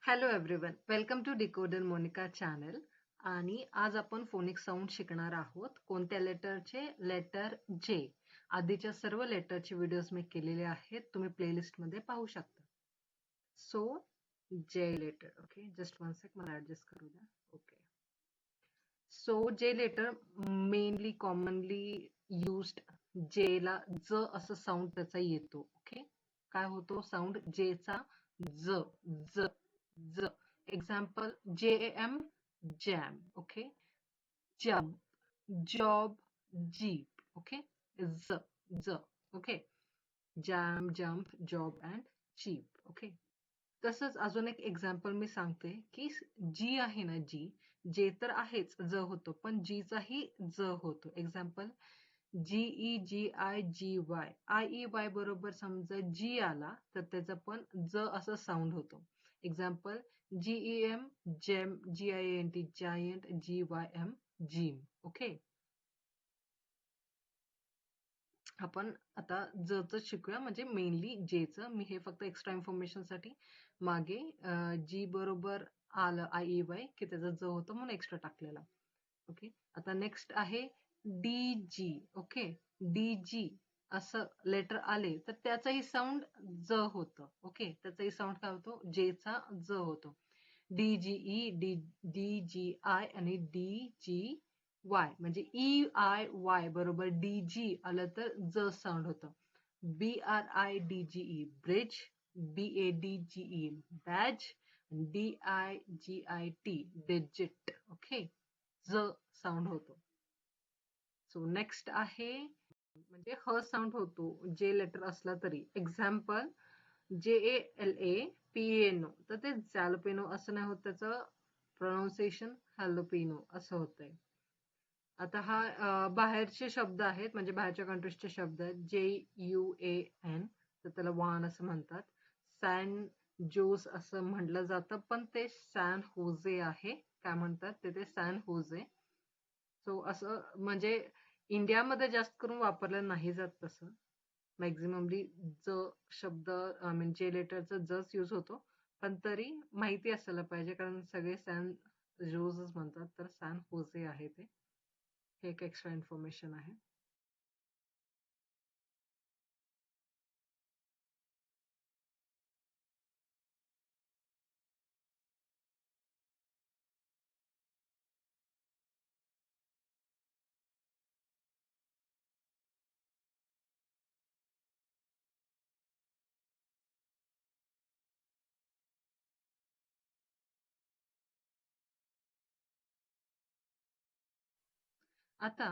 Hello everyone, welcome to decoder Monica channel. आणि आज आपण फोनिक साऊंड शिकणार आहोत. कोणत्या लेटरचे? लेटर जे. आधीच्या सर्व लेटरचे व्हिडिओज मी केलेले आहेत, तुम्ही प्लेलिस्टमध्ये पाहू शकता. So J letter. Okay, just one sec, मला ऍडजस्ट करू द्या. Okay, so J letter mainly commonly used, जेला ज असं साऊंड त्याचा येतो. ओके, काय होतो साऊंड जेचा? ज. ज. ज. Example JAM, jam. Okay, jump, job, jeep. Okay, ज. ज. Okay, jam, jump, job and jeep. Okay, तसंच अजून एक एक्झाम्पल मी सांगते की जी आहे ना, जे तर आहेच, ज होतो, पण जीचाही ज होतो. Example GEGIGY. IEY बरोबर समजा जी आला तर त्याचा पण ज असं साऊंड होतो. एक्झाम्पल GEM, जेम, GINT, giant, GYM, gym. Okay, आपण आता जच शिकूया, म्हणजे मेनली जेचं. मी हे फक्त एक्स्ट्रा इन्फॉर्मेशन साठी मागे जी बरोबर आलं IEY की त्याचा ज होतं म्हणून एक्स्ट्रा टाकलेला. ओके, आता नेक्स्ट आहे DG. ओके, DG असं लेटर आले तर त्याचाही साऊंड ज होतं. ओके, त्याचाही साऊंड काय होतो? जेचा ज होतो. DGE, DGI आणि DGY, म्हणजे EIY बरोबर DG आलं तर ज साऊंड होतं. BRIDGE, bridge, BADGE, badge, DIGIT, digit. Okay, ज साऊंड होतो. सो नेक्स्ट आहे, म्हणजे ह साऊंड होतो जे लेटर असला तरी. एक्झाम्पल JALAPENO, तर ते जॅलपेनो असं नाही होत, त्याचं प्रोनाऊन्सिएशन हॅलोपेनो असं होतंय. आता हा बाहेरचे शब्द आहेत, म्हणजे बाहेरच्या कंट्रीजचे शब्द आहेत. JUAN, तर त्याला वान असं म्हणतात. सॅन जोस असं म्हटलं जातं, पण ते सॅन होजे आहे. काय म्हणतात ते सॅन होजे. सो असं म्हणजे इंडियामध्ये जास्त करून वापरलं नाही जात तसं. मॅक्झिममली ज शब्द म्हणजे लेटरचा जच यूज होतो. पण तरी माहिती असायला पाहिजे, कारण सगळे सॅन जोसच म्हणतात, तर सॅन होजे आहे ते. हे एक एक्स्ट्रा इन्फॉर्मेशन आहे. आता